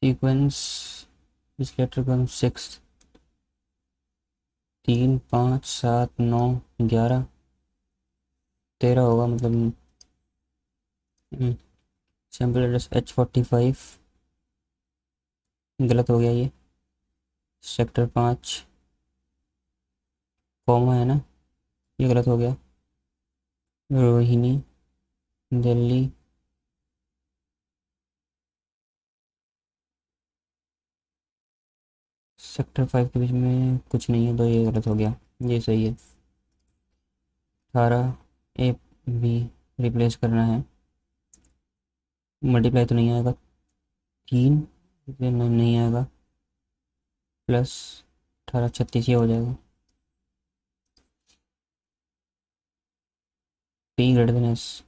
Sequence इस letter का 6, 3, 5, 7, 9, 11, 13 होगा मतलब। सैम्पल एड्रेस H45 गलत हो गया ये। सेक्टर 5 कॉमा है ना, ये गलत हो गया। रोहिणी, दिल्ली, सेक्टर 5 के बीच में कुछ नहीं है तो ये गलत हो गया। ये सही है। 18 ए बी रिप्लेस करना है। मल्टीप्लाई तो नहीं आएगा, 3 नहीं आएगा, प्लस 18 36 ये हो जाएगा। पी ग्रेटर देन एस,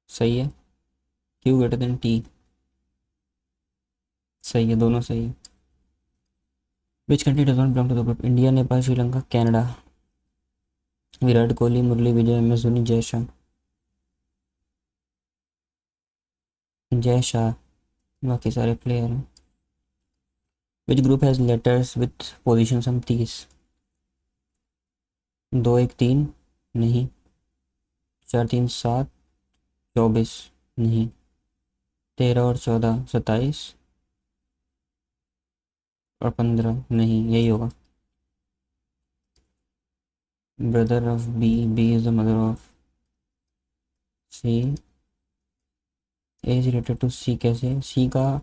सही है। क्यू ग्रेटर देन टी, सही है, दोनों सही है। Which country does not belong to the group? India, Nepal, Sri Lanka, Canada. Virat Kohli, Murali Vijay, MS Dhoni, Jay Shah. Jay Shah, बाकी सारे प्लेयर हैं। Which group has letters with position sum 30? 2 1 3 नहीं, 4 3 7 24 नहीं, 13 और 14 27 और 15 नहीं, यही होगा। Brother of B, B is the mother of C, A is related to C. कैसे सी का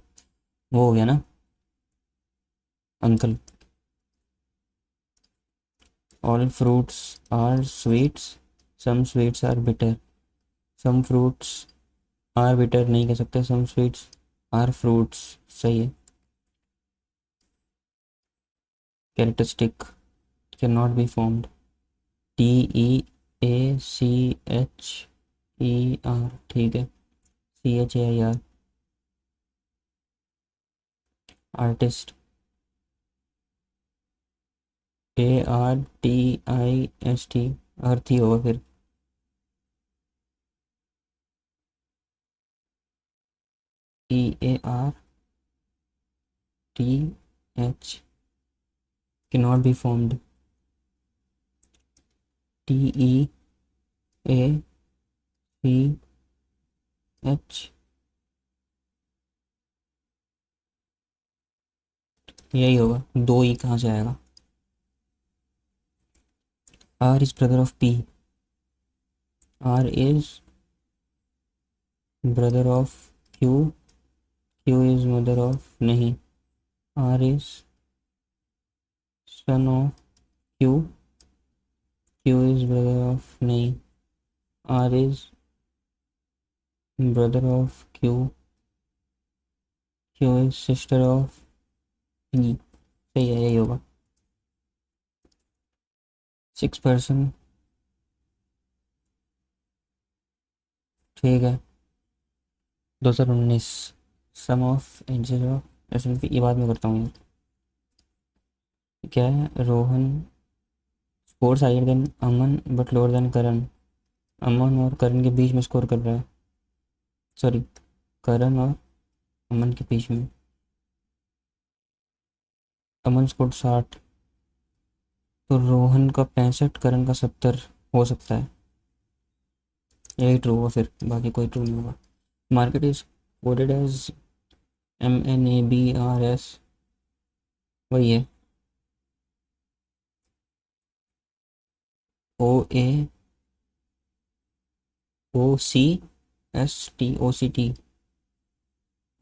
वो हो गया ना, uncle. All fruits are sweets, some sweets are bitter. Some fruits are bitter नहीं कह सकते, सम स्वीट्स आर फ्रूट्स, सही है। Characteristic can not be formed, TEACHER, ठीक है। CHAIR। आर्टिस्ट, ARTIST, अर्थ ही होगा फिर। EARTH can not be formed, TEACH, यही होगा, दो ही कहाँ से आएगा। R is brother of P, R is brother of Q, Q is mother of नहीं, R is son of Q, Q is brother of नहीं, R is brother of Q, Q is sister of P, सही है, यही होगा। 6 person, ठीक है। 2019 सम of inches of S&P, ये बाद में करता हूँ। क्या है, Rohan scores higher than Aman but lower than Karan. Aman और करण के बीच में स्कोर कर रहा है, सॉरी, करण और अमन के बीच में। अमन स्कोर 60, तो रोहन का 65, करण का 70 हो सकता है। यही ट्रू होगा फिर, बाकी कोई ट्रू नहीं होगा। Market is coded as MNABRS, वही है। OAOCST,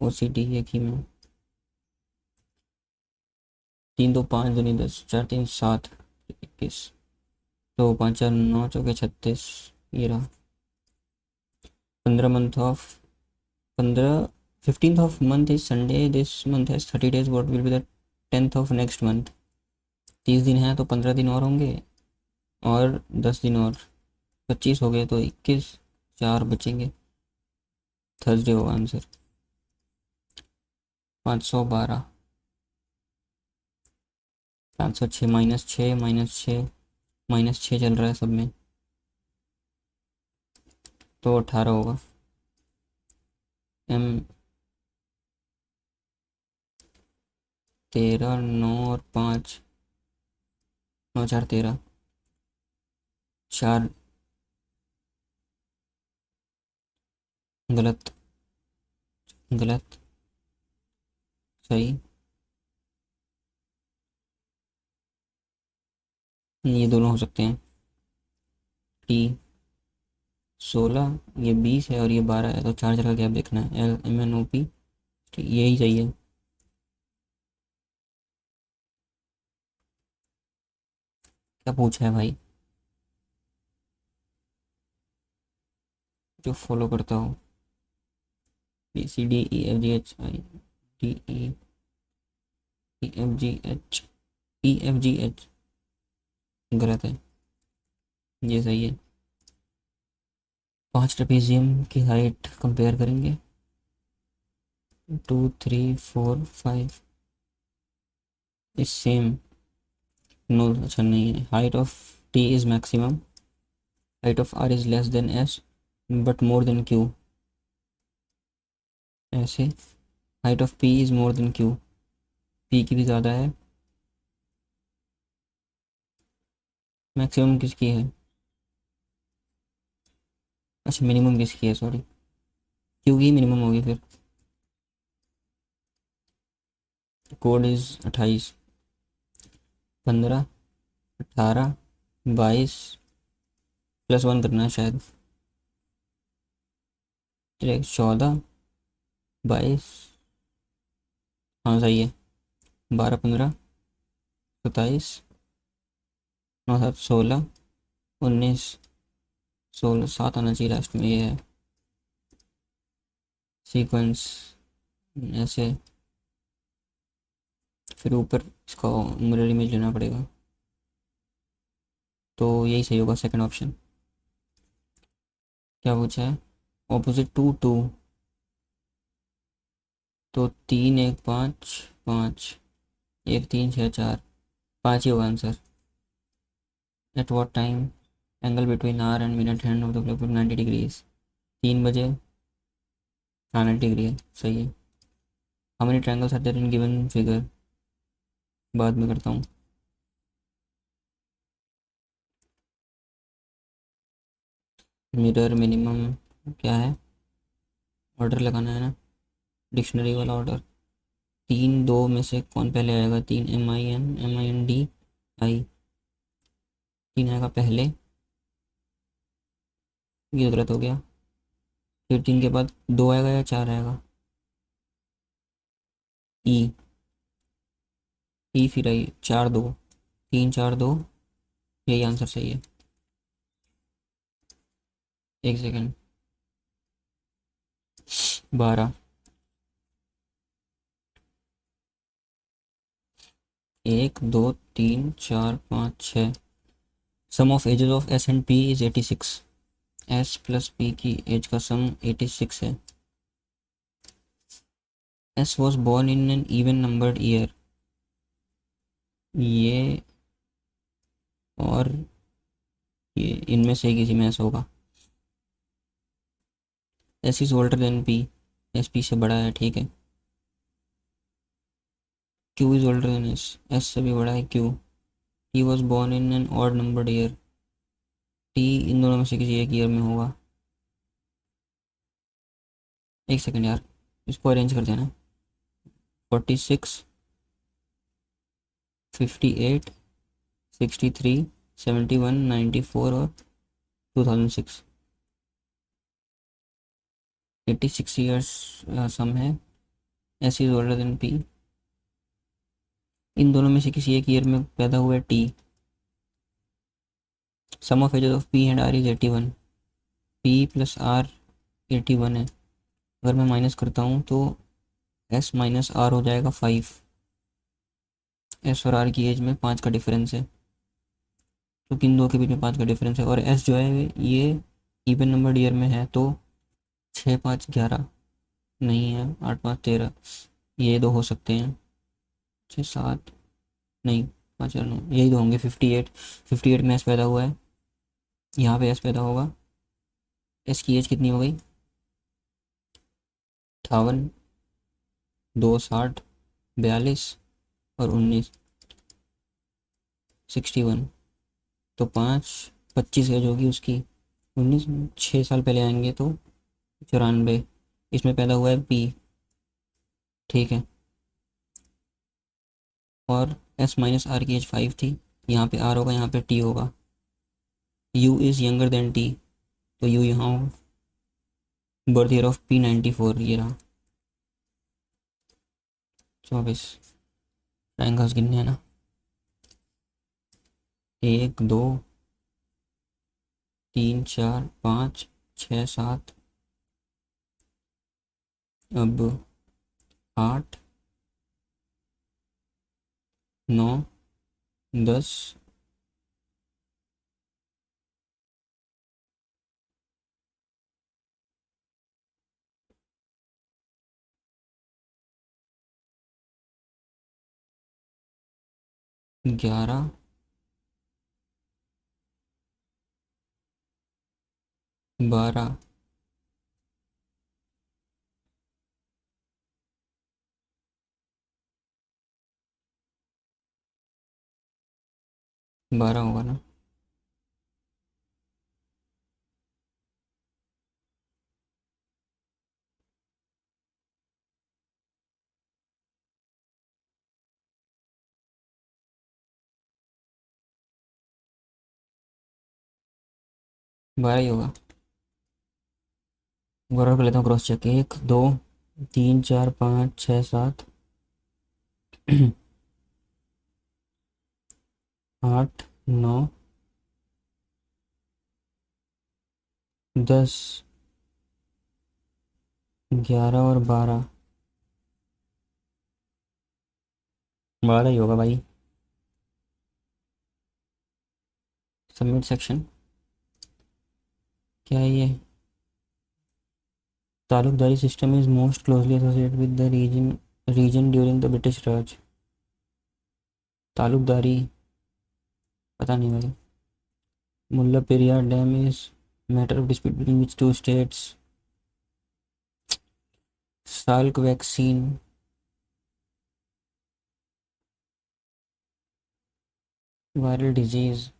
OCT एक ही में। 3 2 5 2 10, 4 3 7 21, 2 5 4 9 चौके 36, ये रहा। 15 month of 15 15th of month is Sunday, this month has 30 days, what will be the 10th of next month? 30 दिन है तो 15 दिन और होंगे, और 10 दिन और, 25 हो गए तो 21, 4 बचेंगे। थर्सडे होगा आंसर। 512, 506 -6 -6 -6 चल रहा है सब में, तो 18 होगा। एम 13, 9 और 5, 9 4 13, 4 गलत, गलत, सही। ये दोनों हो सकते हैं। टी 16, ये 20 है और ये 12 है, तो चार्जर का गैप देखना है। LMNOP, यही सही है। क्या पूछा है भाई? जो फॉलो करता हो। BCDEFGH, गलत है, ये सही है। 5 ट्रेपेजियम की हाइट कंपेयर करेंगे। 2 3 4 5 इज सेम। नो, अच्छा नहीं है। Height of T is maximum, height of R is less than S but more than Q. ऐसे height of P is more than Q, P की भी ज़्यादा है। मैक्सिमम किसकी है? अच्छा, मिनिमम किसकी है, सॉरी, क्यू की मिनिमम होगी फिर। कोड इज 28, 15, 18, 22, +1 करना है शायद। 14, 22, हाँ सही है। 12, 15, 27, 9 7 16, 19, 16, 7 आना चाहिए लास्ट में, ये है सीक्वेंस। ऐसे फिर ऊपर इसका मिरर इमेज लेना पड़ेगा, तो यही सही होगा, सेकंड ऑप्शन। क्या पूछा है? ऑपोजिट टू टू, तो 3 1 5 5, 1 3 6 4, 5 ही होगा answer. At what time angle between hour and minute hand of the clock 90 degrees. 3 बजे, हाँ 90 डिग्री है, सही है। How many triangles are there in given figure, बाद में करता हूँ। मिरर मिनिमम क्या है? ऑर्डर लगाना है ना, डिक्शनरी वाला ऑर्डर। 3 2 में से कौन पहले आएगा? 3 MIN, MIND, I। 3 आएगा पहले, ये गलत हो गया। फिर 3 के बाद 2 आएगा या 4 आएगा? ई, ई फिर आई, 4 2, 3 4 2, यही आंसर सही है। एक second. 12, 1 2 3 4 5 6। Sum of ages of S and P is 86। S plus P की एज का सम 86 है। S was born in an even numbered year, ये और ये इनमें से किसी में S होगा। S is older then P, S P से बड़ा है, ठीक है। Q is older then S, S से भी बड़ा है Q। T was born in an odd numbered year, T इन दोनों में से किसी एक ईयर में होगा। एक सेकेंड यार, इसको अरेंज कर देना। 46, 58, 63, 71, 94 और 2006। 86 ईयर्स सम है। S is older than P, इन दोनों में से किसी एक ईयर में पैदा हुआ है टी। Sum of ages of P and R is 81, P plus R 81 है। अगर मैं माइनस करता हूँ तो एस माइनस आर हो जाएगा 5। एस और आर की एज में 5 का डिफरेंस है, तो किन दो के बीच में 5 का डिफरेंस है। और एस जो है ये इवन नंबर ईयर में है, तो 6 5 11 नहीं है, 8 5 13, ये दो हो सकते हैं। 6 7 नहीं, 5 9, यही दो होंगे। 58, 58 में एस पैदा हुआ है, यहाँ पे एस पैदा होगा। एस की एज कितनी हो गई? 58, 260, 42 और 19, 61। तो 5, 25 एज होगी उसकी, 19, 6 साल पहले आएंगे तो 94। इसमें पैदा हुआ है पी, ठीक है। और एस माइनस आर की एज 5 थी, यहाँ पे आर होगा, यहाँ पे टी होगा। You is younger than T, तो यू यहाँ होगा। बर्थ ईयर ऑफ P94 ये रहा, 24। ट्रायंगल्स गिनने हैं ना, 1, 2, 3, 4, 5, 6, 7। अब 8, 9, 10, 11, 12, 12 होगा ना। बारह ही होगा। बराबर कर लेता हूँ क्रॉस चेक। 1, 2, 3, 4, 5, 6, 7, 8, 9, 10, 11 और 12। 12 ही होगा भाई। Submit section. क्या है ये? Taluqdari system is most closely associated with the region during the British Raj. Taluqdari पता नहीं भाई। Mullaperiyar dam is matter of dispute between which two states. Salk vaccine, viral disease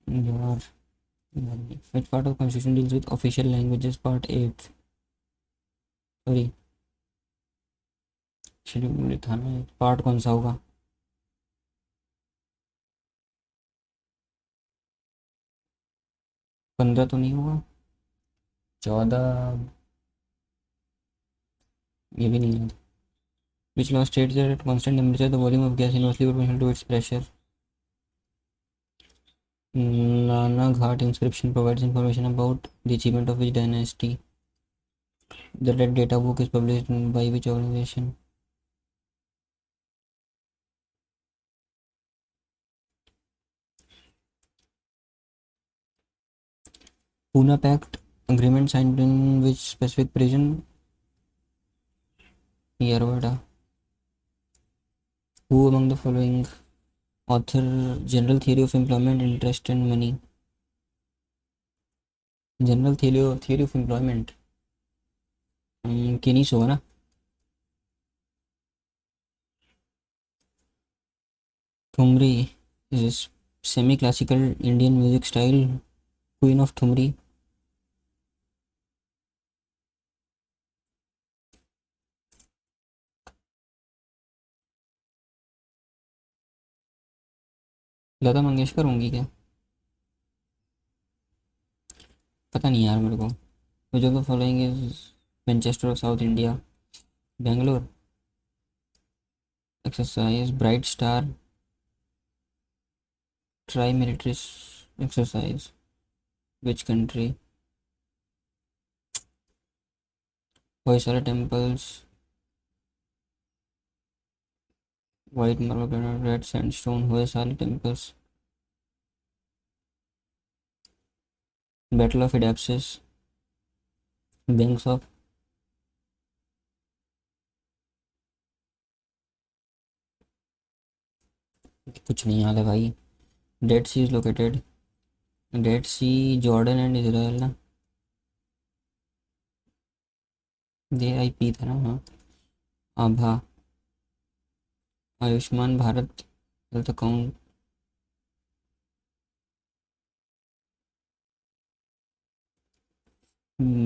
यार। Which part of constitution deals with official languages, part 8। Sorry, schedule था ना, part कौन सा होगा? 15 तो नहीं होगा, 14, ये भी नहीं है। Which law states that at constant temperature the volume of gas inversely proportional to its pressure? Nana Ghat inscription provides information about the achievement of which dynasty? The Red Data book is published by which organization? Pune Pact agreement signed in which specific prison? Yerwada. Who among the following author general theory of employment, interest and money? General theory of employment Keynes होगा ना। Thumri is a semi-classical Indian music style. Queen of Thumri. Lata Mangeshkar होंगी क्या? पता नहीं यार मेरे को। मुझे तो following is Manchester of South India, Bangalore. Exercise Bright Star, tri military exercise, which country? Hoysala temples, white marble, red sandstone, Hoysala temples. Battle of Hydaspes, banks of, कुछ नहीं याद है भाई। Dead Sea is located, Dead Sea Jordan and Israel ना। JIP था ना, हाँ। Abha, Ayushman Bharat health account.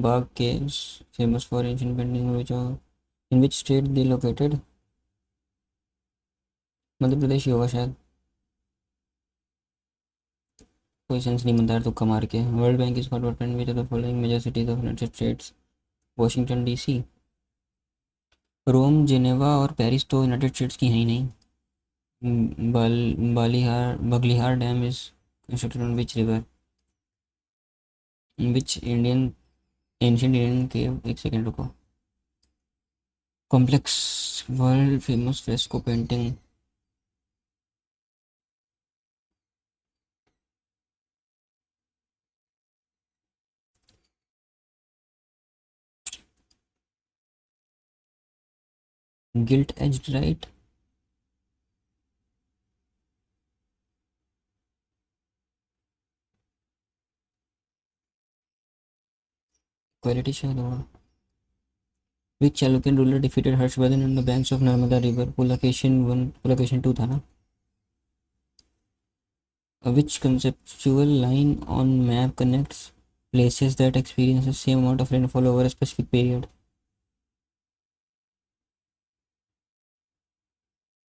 Bagh caves famous for ancient painting which are in which state they located? Madhya Pradesh ही होगा शायद। कोई सेंस नहीं बनता यार तुक्का मार के। World Bank is headquartered in which of the following major cities of United States? Washington DC। Rome, Geneva और पेरिस तो यूनाइटेड स्टेट्स की हैं ही नहीं। बालिहार Baglihar dam is constructed on which river? Which Indian ancient Indian के, एक second रुको। Complex world famous fresco painting. Gilt edged right. Quality शायद होगा। Which Chalukyan ruler defeated Harshavardhan on the banks of Narmada river? Pulakeshin one, Pulakeshin to था ना। Which conceptual line on map connects places that experience the same amount of rainfall over a specific period?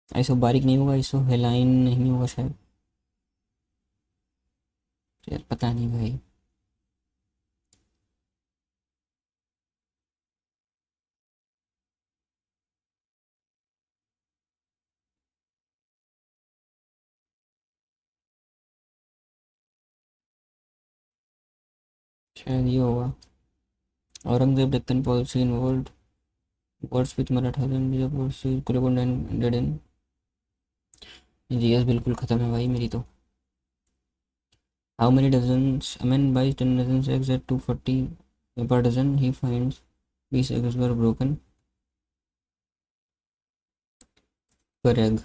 ऐसा बारीक नहीं होगा, ऐसा हेलाइन नहीं होगा शायद। यार पता नहीं भाई। शायद ये होगा। Aurangzeb Deccan policy involved wars with Marathas and Bijapur से गोलकोंडा एंडेड इन। जीएस बिल्कुल खत्म है भाई मेरी तो। How many dozens a man buys 10 dozens eggs at 240 per dozen? He finds 20 eggs were broken per egg।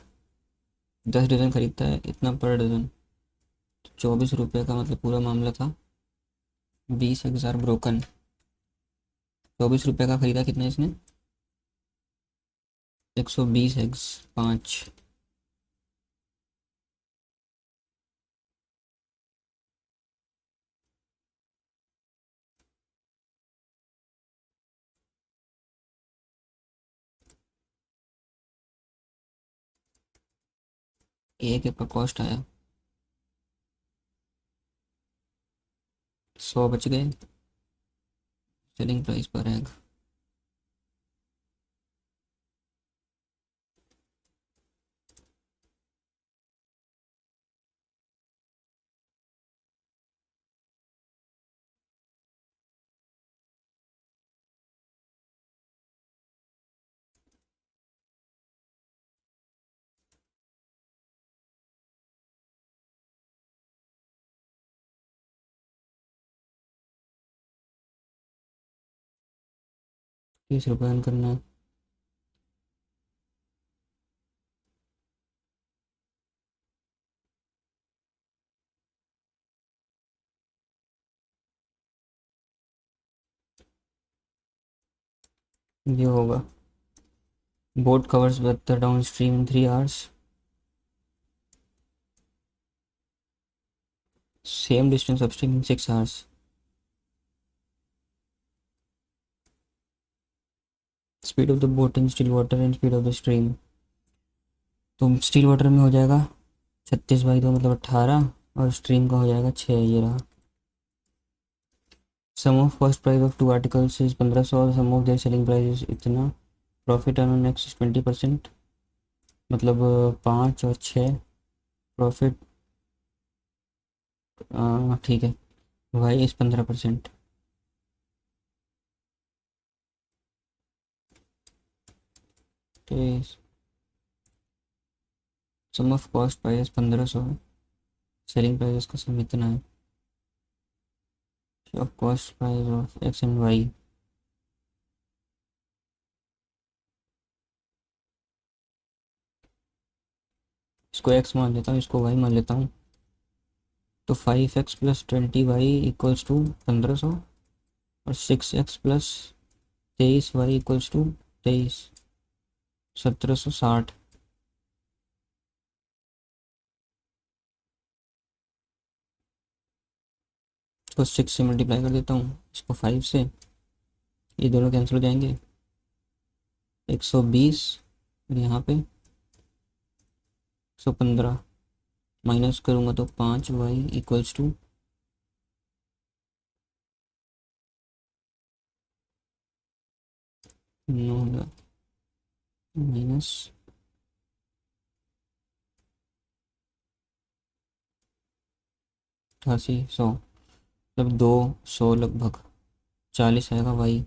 10 dozen खरीदता है, इतना पर डजन। 24 रुपये का मतलब पूरा मामला था। 20 एग्स आर ब्रोकन। 24 रुपये का खरीदा, कितना इसने? 120 एग्स, 5। एक एग का कॉस्ट आया 100, बच गए। सेलिंग प्राइस पर एग। ₹30 earn करना है। ये होगा। Boat covers the down stream in 3 hours। Same distance upstream in 6 hours। Speed of the boat in still water and speed of the stream. तो स्टिल वाटर में हो जाएगा 36/2 मतलब 18, और स्ट्रीम का हो जाएगा 6। ये रहा। Sum of cost price of 2 articles is 1500 और sum of their selling price is इतना। प्रॉफिट ऑन नेक्स्ट 20%, मतलब 5 और 6। प्रॉफिट ठीक है। Y is 15%। Sum of cost price 1500, selling price का सम इतना है। Of cost price of X and Y. इसको एक्स मान लेता हूँ, इसको वाई मान लेता हूँ। तो 5x + 20y इक्वल्स टू 1500, और 6x + 23y इक्वल्स टू 23, 1760। इसको 6 से मल्टीप्लाई कर देता हूँ, इसको 5 से, ये दोनों कैंसिल हो जाएंगे। 120 और यहाँ पे 115 माइनस करूँगा तो 5y इक्वल्स टू 9 माइनस 8800, मतलब 200 लगभग 40 आएगा भाई।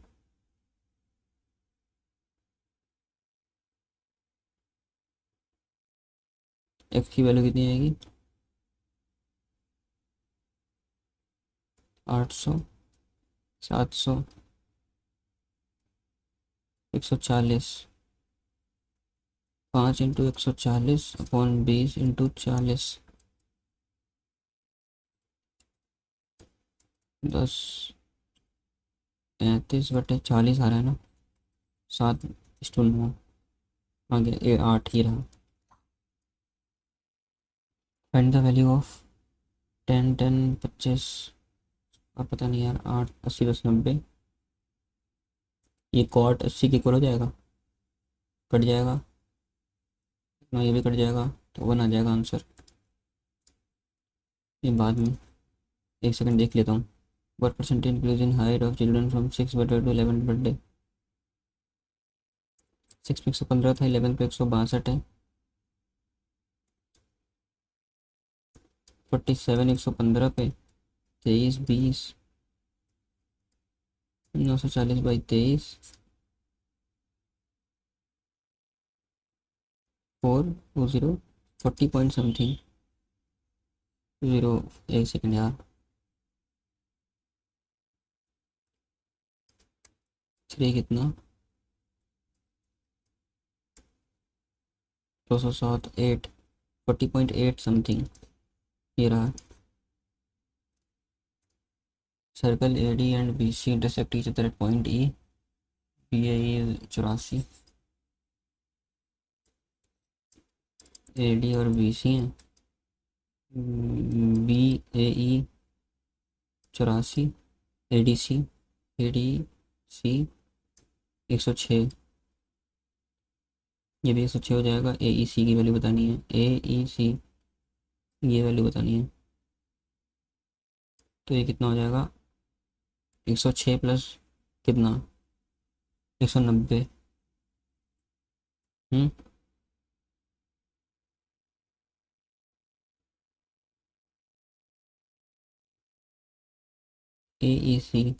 एक्स की वैल्यू कितनी आएगी? 800, 700, 140, 5 इंटू 140 अपॉन 20 इंटू 40, 10 35/40 आ रहा है ना, 7:9, आगे ये 8 ही रहा। फाइंड द वैल्यू ऑफ 10 10 25, अब पता नहीं यार, 8 80 10 90, ये कॉट 80 के इक्वल हो जाएगा, कट जाएगा ना, ये भी कट जाएगा, तो 1 आ जाएगा आंसर। ये बाद में, एक सेकंड देख लेता हूँ। What percentage increase in height of children from 6 birthday to 11 birthday? 6 पे 115 था, 11 पे 162 है, 47 115 पे, 23 20, 940/23, 420, 40 पॉइंट समथिंग, जीरो। एक सेकंड यार, 3 कितना, 207 8, 40.8 समथिंग, ये रहा। Circle A D and B C intersect each other at point E, B A E 84, A D और बी सी हैं, B A E 84, A D C, A D C 106, ये भी 106 हो जाएगा। ए ई सी की वैल्यू बतानी है, ए ई सी ये वैल्यू बतानी है, तो ये कितना हो जाएगा? 106 प्लस कितना, 190। Hmm, A E C,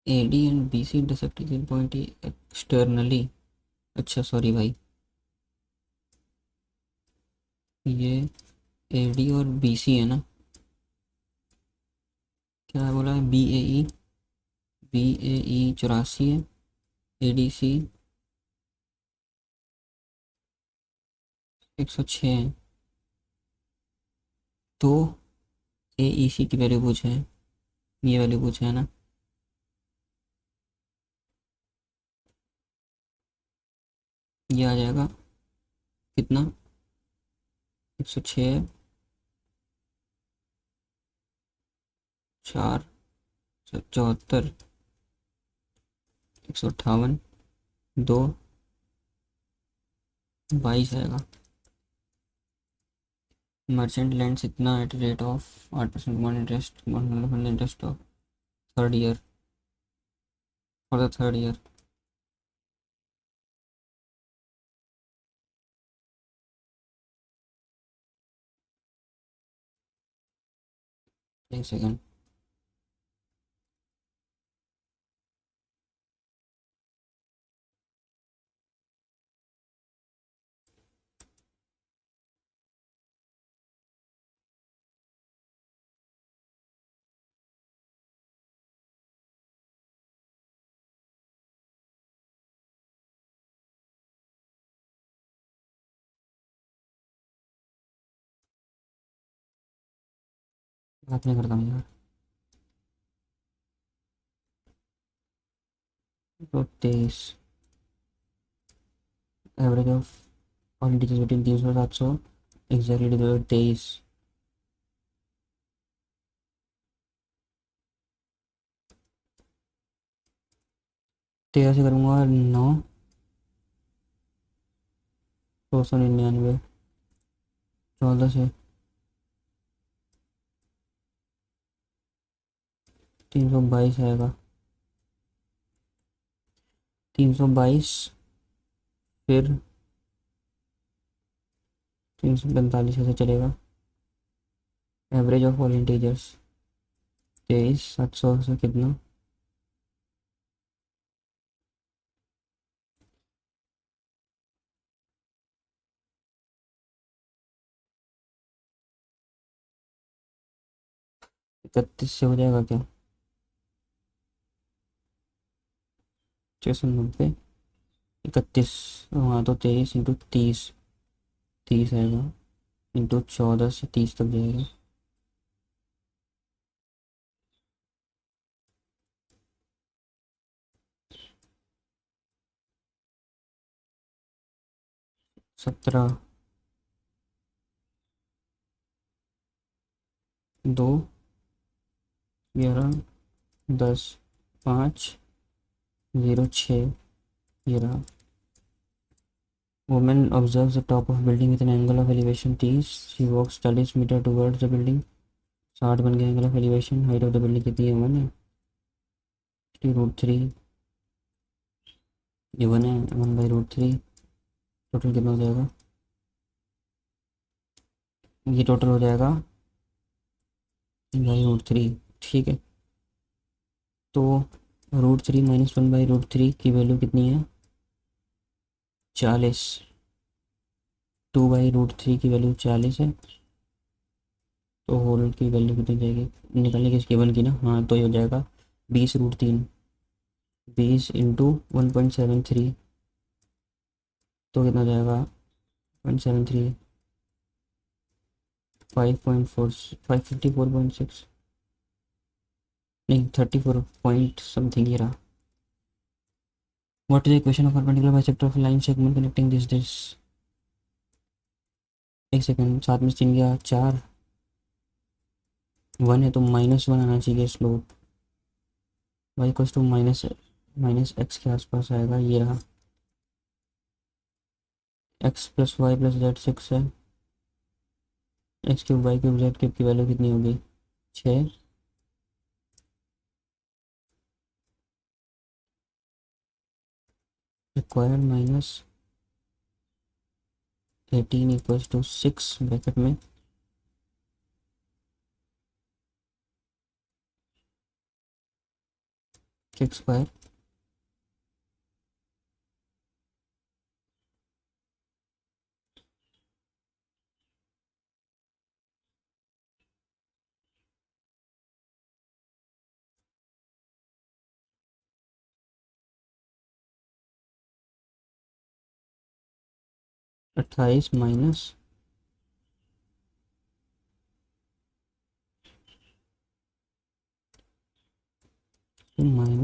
A D and B C intersecting point externally, अच्छा सॉरी भाई, ये ए डी और बी सी है ना, क्या बोला है? B A E, B A E 84 है, ए डी सी 106 है, तो ए ई सी की वैल्यू पूछे है, ये वैल्यू पूछे है ना, ये आ जाएगा कितना, 106, 4, 74, 158, 2, 22 आएगा। मर्चेंट लैंड्स इतना at rate of 8% one interest, 100 interest of third year, for the third year. एक सेकेंड, बात नहीं करता हूँ यार। तो 23, average of all digit between 300 और 700 एग्जैक्टली डिवाइड 23। 13 से करूँगा 9, 299, 14 से 322 आएगा, 322, फिर 345 ऐसे चलेगा। एवरेज ऑफ ऑल इंटीजर्स 23, 700 से कितना, 31 से हो जाएगा क्या, 690, 31, हाँ तो 23 इंटू 30, 30 आएगा, इंटू 14 से 30 तक जाएगा। सत्रह, 2, 11, 10, 5, 0, 6, 11। Woman observes the top of building with an angle of elevation 30. She walks 40 metre towards the building. 60 बन गया angle of elevation. Height of the building कितनी है, 1 है, √3, ये 1 है, 1/√3। टोटल कितना हो जाएगा, ये टोटल हो जाएगा √3। ठीक है, तो √3 माइनस 1/√3 की वैल्यू कितनी है, 40। 2/√3 की वैल्यू 40 है, तो होल की वैल्यू कितनी जाएगी, निकालने की इसकी 1 की ना, हाँ तो ये हो जाएगा 20√3, 20 इंटू 1.73, तो कितना हो जाएगा, 0.73, 5.4, 554.6, नहीं 34 पॉइंट समथिंग ही रहा। What is the equation of perpendicular bisector of line segment connecting this. एक सेकंड, साथ में 3 गया 4, 1 है तो -1 आना चाहिए slope, y equals to minus X के आसपास आएगा, ये रहा। x plus Y plus Z 6 है, X cube Y cube Z cube की वैल्यू कितनी होगी, 6। रिक्वायर्ड -18 इक्वल्स टू 6 ब्रैकेट में 6 स्क्वायर, 28 -3 माइनस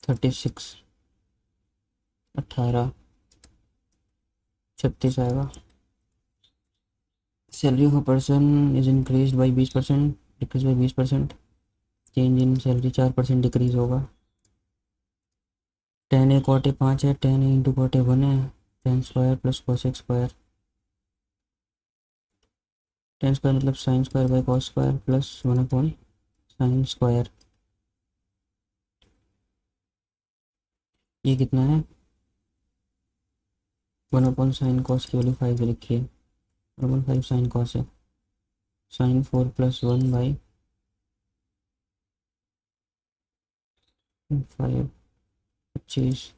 36, 18, 36 आएगा। Salary of a person is increase by 20%, decrease by 20%, change in salary 4% decrease होगा। 10 a cot A 5 है, 10 a into cot A 1 है, 10 square plus cosec square, 10 square मतलब sine square by cos square plus sine square. ये कितना है, 1/साइन cos की value 5 लिखी है, 1/5 साइन कॉस है, साइन 4 प्लस 1/5, 25।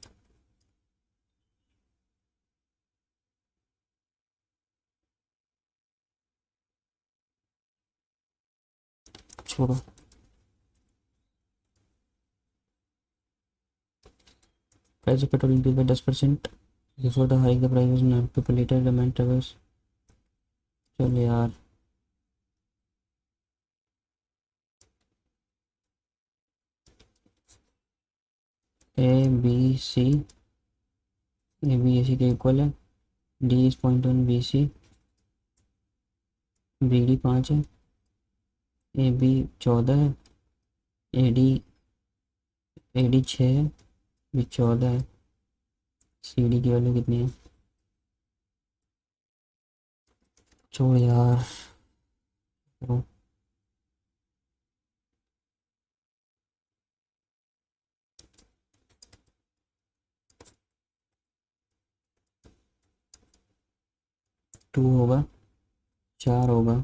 छोड़ो, Price of petrol increased by 10%. Before the hike, the price was 9 per liter. Demand travels. चल यार A B C A B ए सी के इक्वल है. D is 0.1 B C. B D 5 है. A B 14 है. A D 6 है. B 14 है. C D की value कितनी है? छोड़ यार. तो 2 होगा. 4 होगा.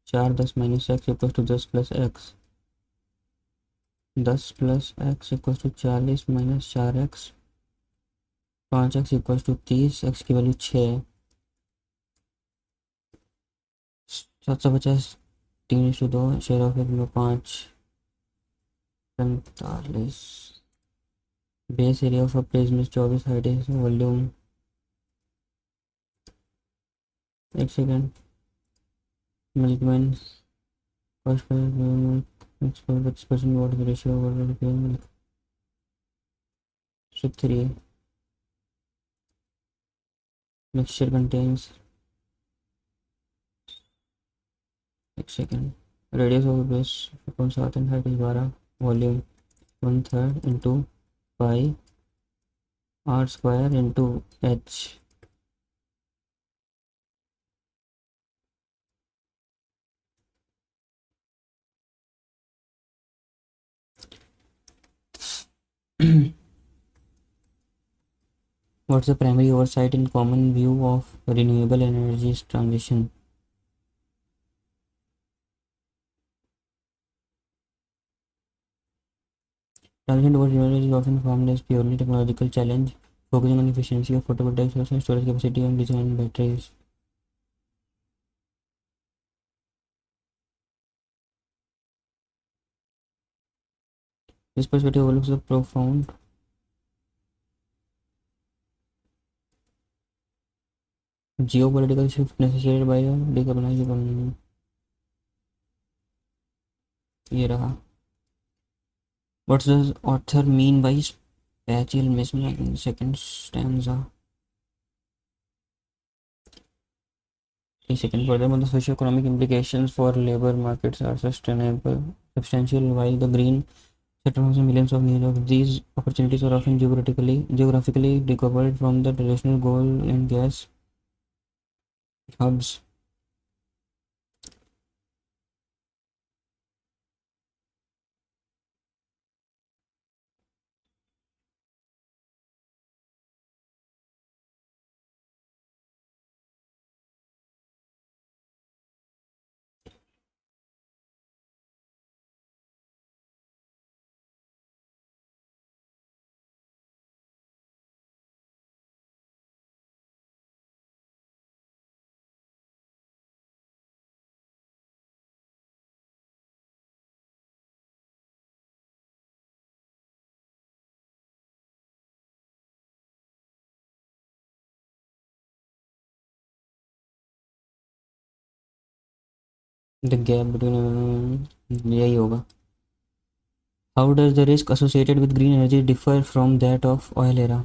4 10 minus x equal to 10 plus x. 10 plus x equal to 40 minus 4x. 5x equal to 30. X की वैल्यू 6 है. 750. 3:2. Share of 1/5. 45. Base area of prism 24. Height है. वॉल्यूम. एक second. Milkman first 6% water ratio 3. Mixture contains. एक second. Radius of base 7 and height 12. Volume 1/3 into pi r square into h. What's the primary oversight in common view of renewable energies transition? Transition towards renewable energy is often formed as purely technological challenge, focusing on efficiency of photovoltaic cells and storage capacity and design batteries. This perspective overlooks the profound geopolitical shift necessitated by a decarbonized economy. ये रहा. What does author mean by spatial mismatch in the second stanza? A second. Furthermore, the socio-economic implications for labor markets are substantial, while the green sector has millions of years of these opportunities are often geographically decoupled from the traditional coal and gas hubs. The gap between यही होगा. How does the risk associated with green energy differ from that of oil era?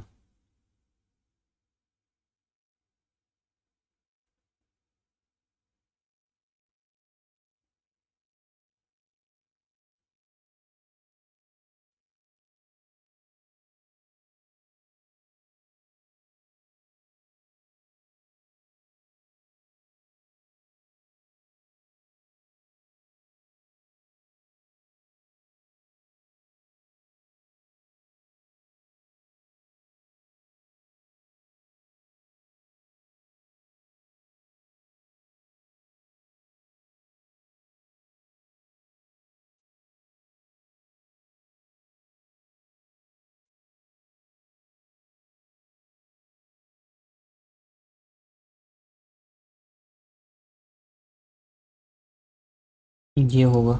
ये होगा.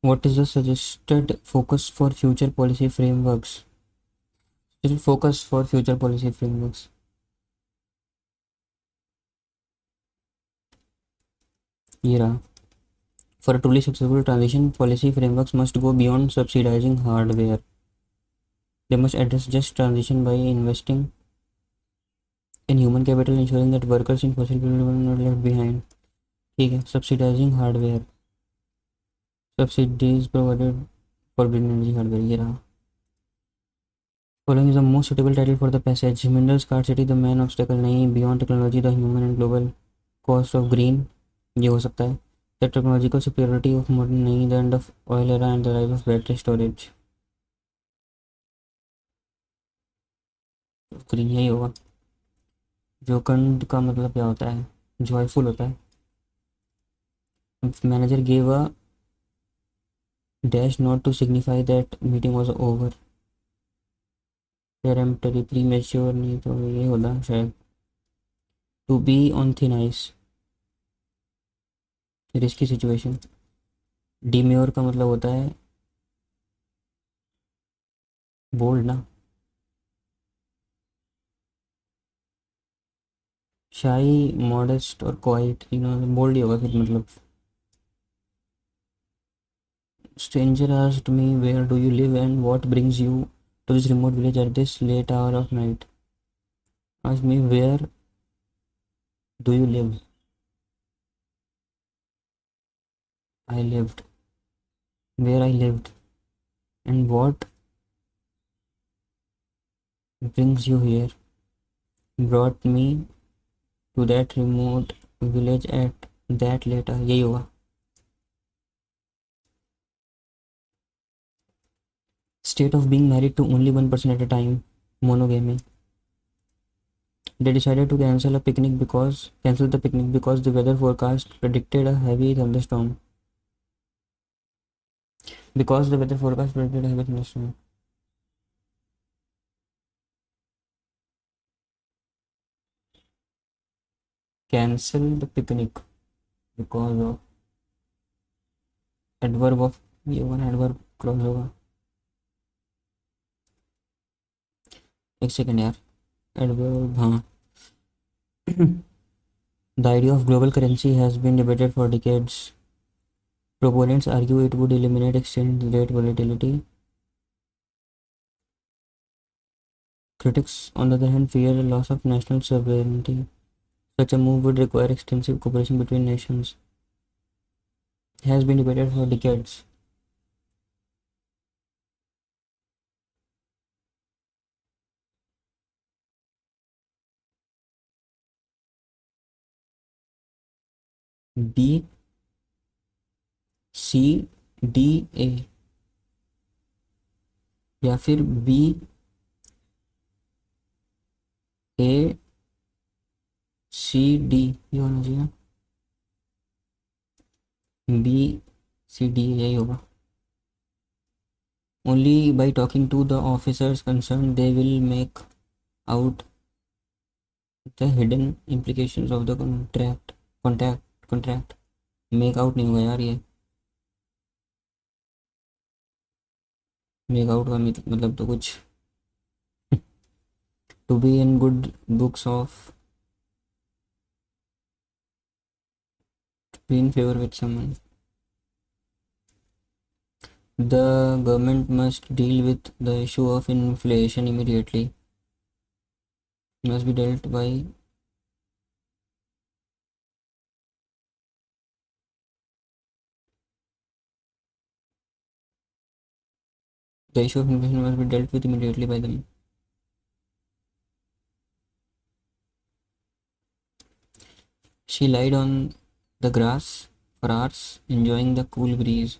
What is the suggested focus for future policy frameworks? It will focus for future policy frameworks. ये रहा. For a truly successful transition, policy frameworks must go beyond subsidizing hardware. They must address just transition by investing in human capital, ensuring that workers in fossil fuel are not left behind. ठीक है. Subsidizing hardware. Subsidies provided for green energy hardware. ये रहा. Following is the most suitable title for the passage. Mineral scarcity, the main obstacle नहीं. Beyond technology, the human and global cost of green. ये हो सकता है. The technological superiority of modern नहीं. The end of oil era and the rise of battery storage. Green यही होगा. जोकंड का मतलब क्या होता है? जॉयफुल होता है. Manager gave a dash not to signify that meeting was over. Peremptory premature नहीं तो ये होगा शायद. To be on thin ice. Risky situation. Demure का मतलब होता है बोल्ड ना. शाई मॉडेस्ट और क्वाइट तीनों बोल्ड ही होगा फिर मतलब. Stranger asked me where do you live and what brings you to this remote village at this late hour of night. Asked me where do you live. I lived. Where I lived. And what brings you here. Brought me to that remote village at that late hour. यही होगा. State of being married to only one person at a time. Monogamy. They decided to cancel the picnic because the weather forecast predicted a heavy thunderstorm. Because the weather forecast predicted a heavy thunderstorm. Cancel the picnic because of adverb of ये one adverb clause होगा. एक second यार. Adverb हाँ. The idea of global currency has been debated for decades. Proponents argue it would eliminate exchange rate volatility. Critics, on the other hand, fear a loss of national sovereignty. Such a move would require extensive cooperation between nations. Has been debated for decades. B C D A या फिर B A C D ये होना चाहिए. B C D यही होगा. Only by talking to the officers concerned they will make out the hidden implications of the contract. Make out नहीं होगा यार ये. मेक आउट का मतलब तो कुछ. To be in good books of. Be in favour with someone. The government must deal with the issue of inflation immediately. Must be dealt by the issue of inflation must be dealt with immediately by them. She lied on the grass for hours, enjoying the cool breeze.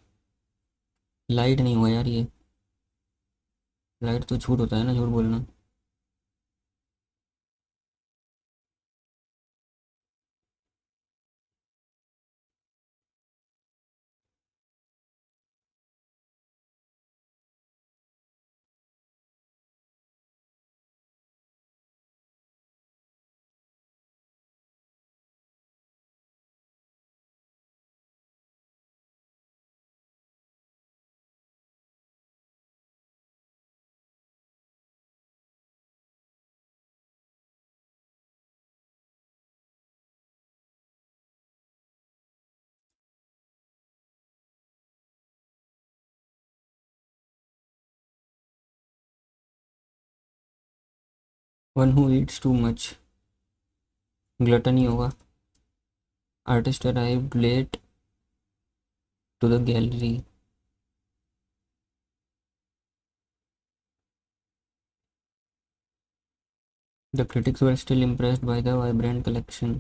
Light नहीं हुआ यार ये. Light तो झूठ होता है ना, झूठ बोलना. One who eats too much, gluttony होगा. Artist arrived late to the gallery. The critics were still impressed by the vibrant collection.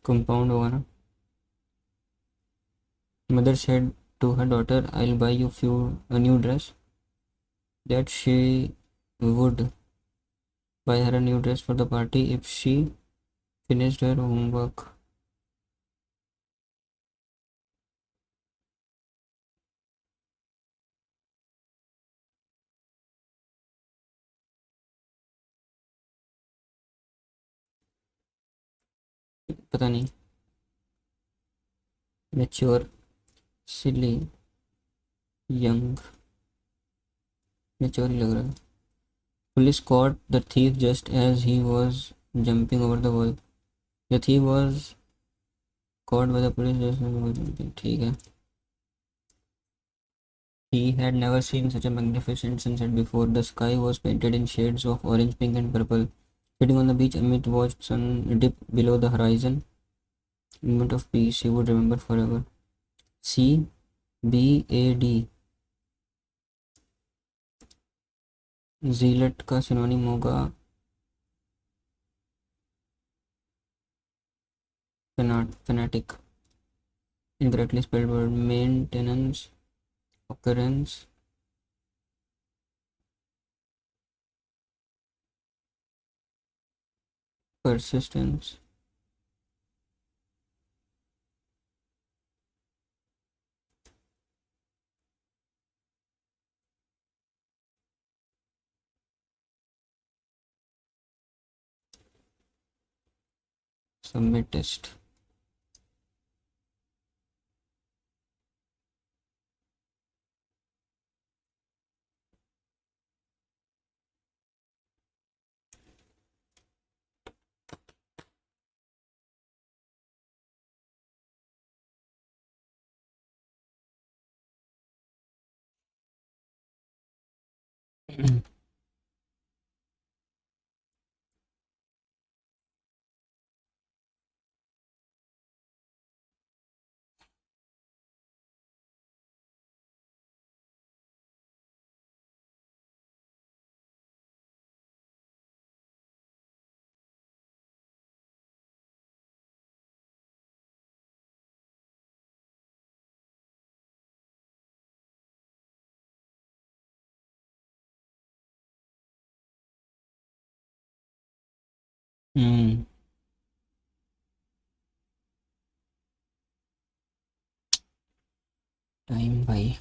Compound होगा ना. Mother said to her daughter, I'll buy you a new dress. That she would buy her a new dress for the party if she finished her homework. पता नहीं. Mature, silly, young. Mature ही लग रहा है. Police caught the thief just as he was jumping over the wall. The thief was caught by the police just as he was jumping. ठीक है. He had never seen such a magnificent sunset before. The sky was painted in shades of orange, pink, and purple. Sitting on the beach, Amit watched sun dip below the horizon. A moment of peace he would remember forever. CBAD. Zealot का synonym होगा fanatic. Incorrectly spelled word. Maintenance, occurrence, persistence. Submit test. Time भाई.